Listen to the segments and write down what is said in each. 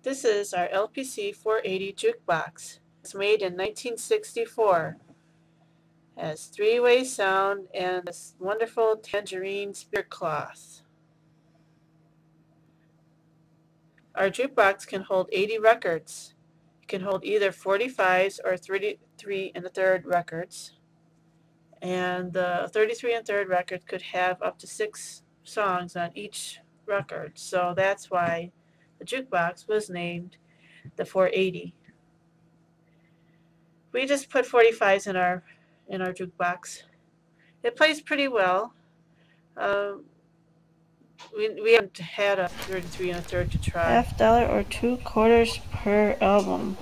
This is our LPC-480 jukebox. It's made in 1964. It has three-way sound and this wonderful tangerine speaker cloth. Our jukebox can hold 80 records. It can hold either 45s or 33 1/3 records. And the 33 1/3 record could have up to 6 songs on each record. So that's why the jukebox was named the 480. We just put 45s in our jukebox. It plays pretty well. We haven't had a 33 1/3 to try. $1/2 or 2/4 per album.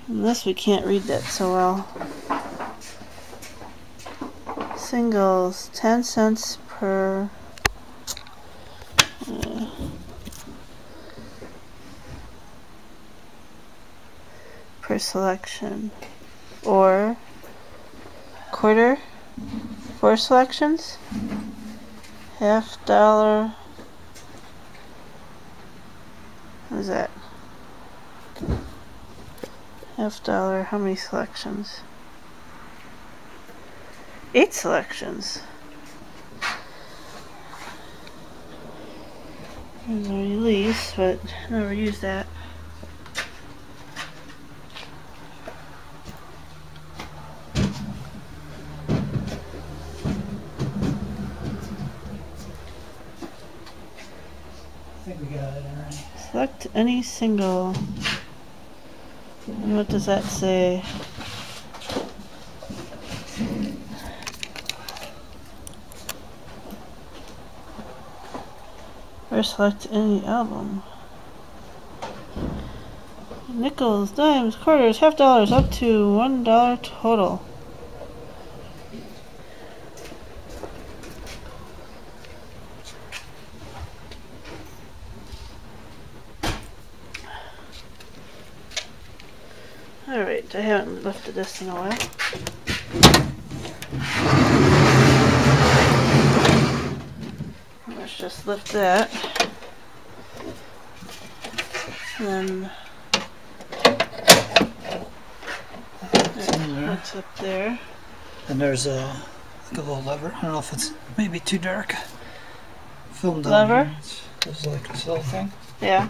Unless we can't read that so well. Singles, 10 cents per selection, or quarter, 4 selections, $1/2. What is that? $1/2. How many selections? 8 selections. There's a release, but I never use that. I think we got it already. Select any single. And what does that say? Or select any album. Nickels, dimes, quarters, $1/2, up to $1 total. Alright, I haven't lifted this in a while. Let's just lift that. And then what's up there? And there's like a little lever. I don't know if it's maybe too dark. Film down Lever? here. It's like this little thing. Yeah.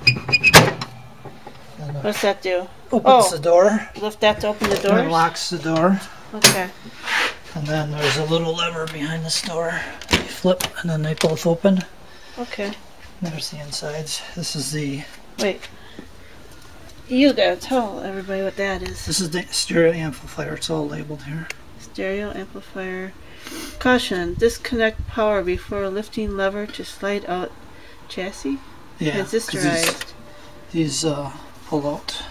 And What's that do? opens the door. Lift that to open the And doors? locks the door. Okay. And then there's a little lever behind this door. You flip and then they both open. Okay. There's the insides. This is the... Wait. You gotta tell everybody what that is. This is the stereo amplifier. It's all labeled here. Stereo amplifier. Caution, disconnect power before lifting lever to slide out chassis. Yeah. Transistorized. These pull out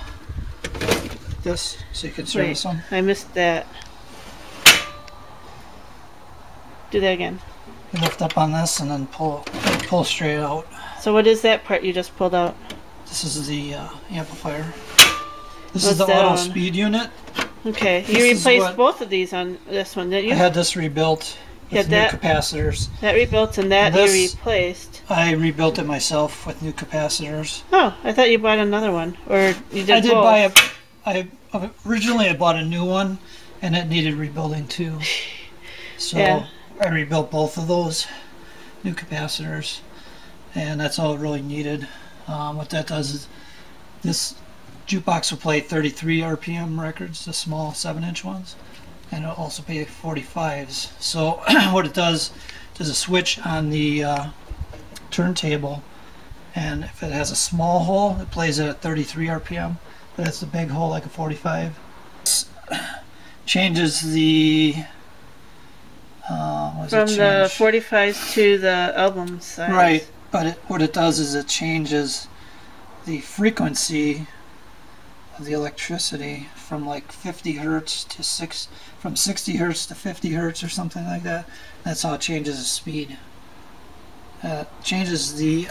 like this, so you can service them. I missed that. Do that again. You lift up on this and then pull straight out. So what is that part you just pulled out? This is the amplifier. This What's is the that auto on? speed unit. Okay, This you is replaced what- both of these on this one, didn't you? I had this rebuilt with new capacitors. That rebuilt and that This- you replaced. I rebuilt it myself with new capacitors. Oh, I thought you bought another one, or you did I did both. buy originally I bought a new one, and it needed rebuilding too. So Yeah. I rebuilt both of those new capacitors, and that's all it really needed. What that does is this jukebox will play 33 RPM records, the small 7-inch ones, and it'll also play 45s. So what it does, there's a switch on the turntable, and if it has a small hole, it plays it at 33 RPM, but it's a big hole like a 45. Changes the From the 45s to the album size. right, but what it does is it changes the frequency of the electricity from like 50 hertz to from 60 hertz to 50 hertz or something like that. That's how it changes the speed. Changes the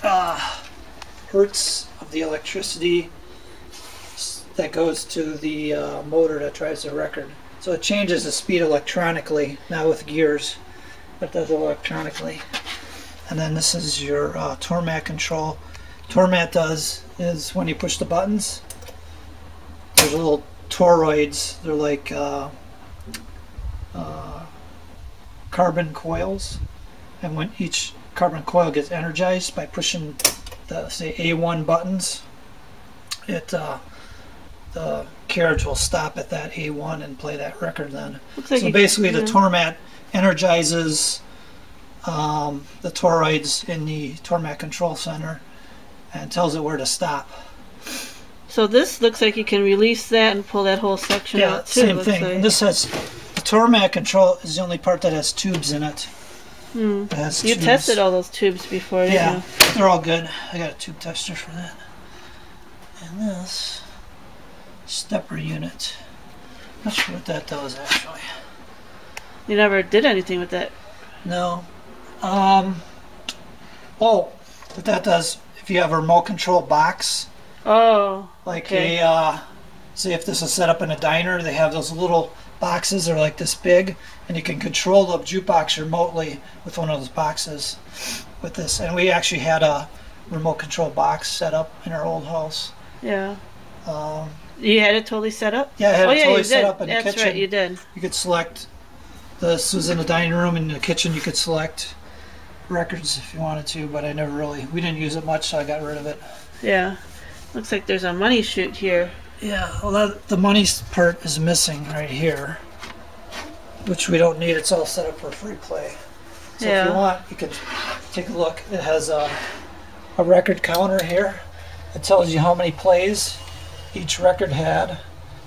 hertz of the electricity that goes to the motor that drives the record. So it changes the speed electronically, not with gears, but does it electronically. And then this is your tour mat control. Tormat does is when you push the buttons, there's little toroids. They're like carbon coils, and when each carbon coil gets energized by pushing the, say, A1 buttons, the carriage will stop at that A1 and play that record then. Like so basically the Tormat energizes the toroids in the Tormat control center and tells it where to stop. So this looks like you can release that and pull that whole section out too. Same thing. Like. And this has, the Tormat control is the only part that has tubes in it. You tested all those tubes before, didn't you? They're all good. I got a tube tester for that. And this stepper unit. Not sure what that does actually. You never did anything with that. No. Oh, what that does, if you have a remote control box. Oh. Like a, say if this is set up in a diner, they have those little boxes, they're like this big, and you can control the jukebox remotely with one of those boxes with this. And we actually had a remote control box set up in our old house. Yeah. You had it totally set up? Yeah, I had it totally set up in the kitchen. That's right, you did. You could select, this was in the dining room, and in the kitchen you could select records if you wanted to, but I never really, we didn't use it much, so I got rid of it. Yeah. Looks like there's a money chute here. Yeah, well the money part is missing right here, which we don't need. It's all set up for free play. So if you want, you can take a look. It has a record counter here. It tells you how many plays each record had.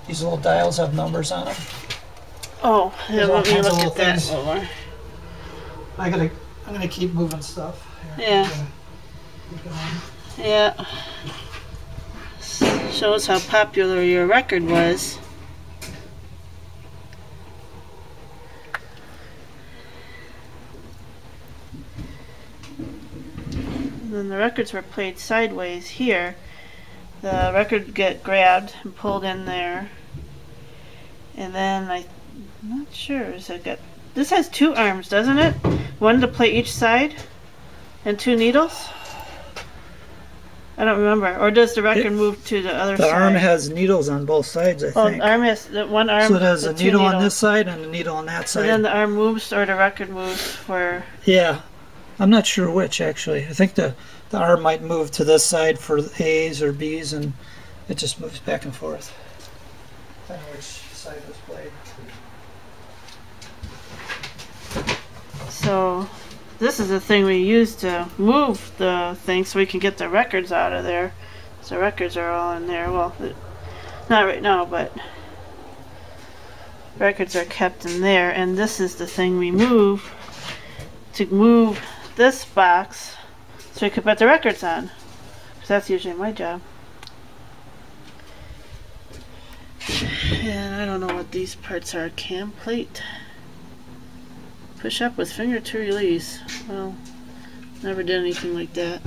These little dials have numbers on them. Oh, yeah, let me look at that more. I'm gonna keep moving stuff. Here. Yeah. Yeah. Shows how popular your record was. And then the records were played sideways here. The record would get grabbed and pulled in there. And then I'm not sure, is it got, this has two arms, doesn't it? One to play each side and two needles? I don't remember. Or does the record move to the other side? The arm has needles on both sides, I think. Oh, the arm has one arm. So it has a needle on this side and a needle on that side. And then the arm moves, or the record moves for. Yeah, I'm not sure which actually. I think the arm might move to this side for A's or B's, and it just moves back and forth. I don't know which side was played. So. This is the thing we use to move the thing so we can get the records out of there. So the records are all in there. Well, not right now, but records are kept in there. And this is the thing we move to move this box so we can put the records on. Because that's usually my job. And I don't know what these parts are. Cam plate. Push up with finger to release. Well, never did anything like that.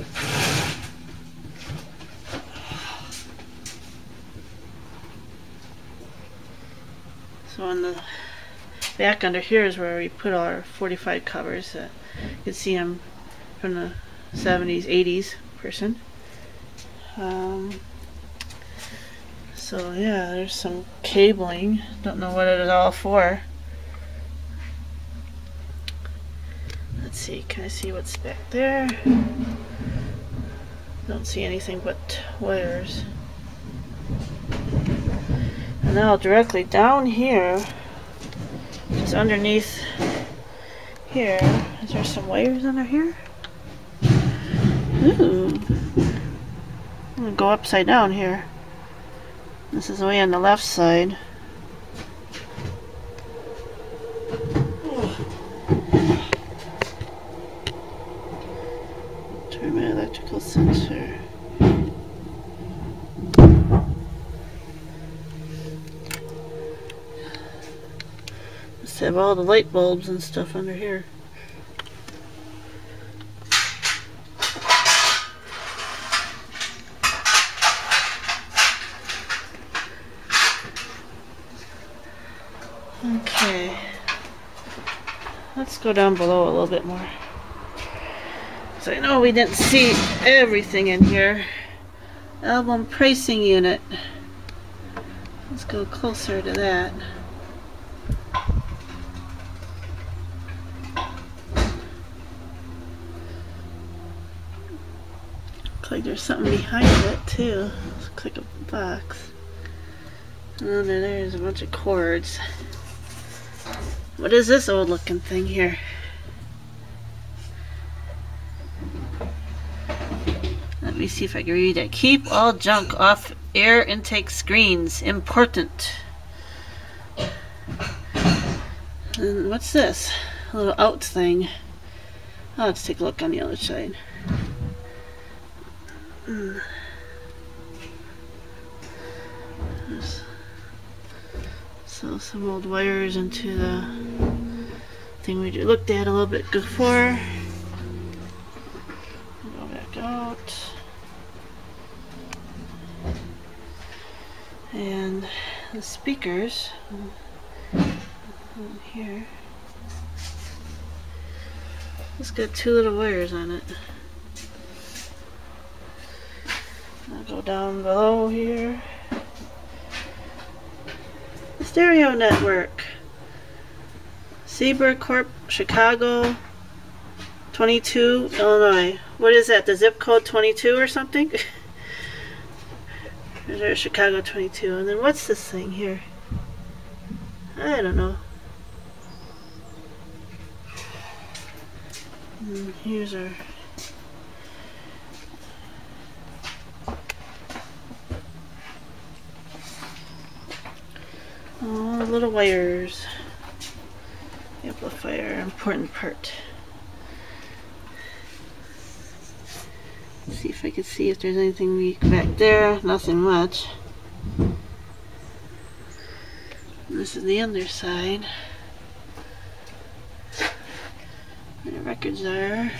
So on the back under here is where we put all our 45 covers. You can see them from the 70s, 80s person. So yeah, there's some cabling. Don't know what it is all for. Let's see, can I see what's back there? Don't see anything but wires. And now directly down here, just underneath here, is there some wires under here? Ooh. I'm gonna go upside down here. This is way on the left side. My electrical sensor. Must have all the light bulbs and stuff under here. Okay. Let's go down below a little bit more. So I know we didn't see everything in here. Album pricing unit. Let's go closer to that. Looks like there's something behind it too. Looks like a box. Oh, there's a bunch of cords. What is this old looking thing here? Let me see if I can read it. Keep all junk off air intake screens. Important. And what's this? A little out thing. Oh, let's take a look on the other side. So some old wires into the thing we looked at a little bit before. Go back out. And the speakers here. It's got two little wires on it. I'll go down below here. The stereo network. Seeburg Corp, Chicago, 22, Illinois. What is that? The zip code 22 or something? There's Chicago 22. And then what's this thing here? I don't know. And here's our little wires. Amplifier, important part. Let's see if I can see if there's anything weak back there. Nothing much. This is the underside. Where the records are.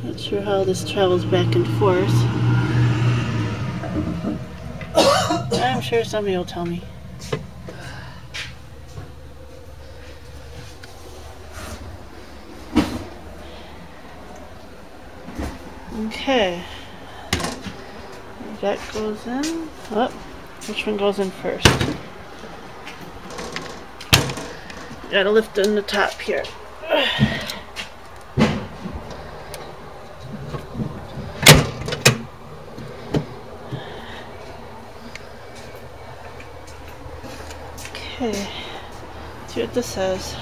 Not sure how this travels back and forth. I'm sure somebody will tell me. Okay. That goes in. Oh, which one goes in first? Gotta lift in the top here. Okay, let's see what this says.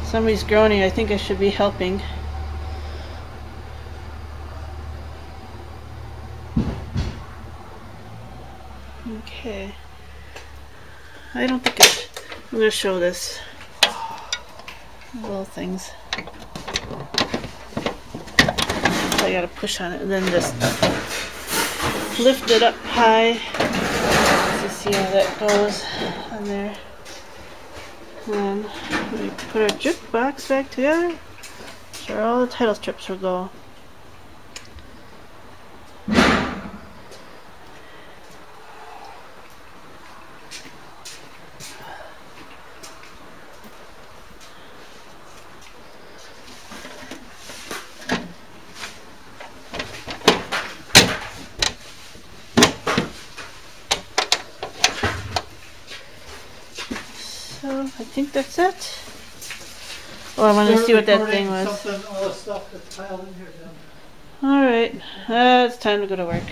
Somebody's groaning. I think I should be helping. Okay. I don't think I'm going to show this. Little things. I gotta push on it and then just lift it up high to see how that goes on there. And then we put our jukebox back together. Sure, all the title strips will go. So I think that's it. Oh, I want to see what that thing was. All the stuff that's piled in here. Alright, it's time to go to work.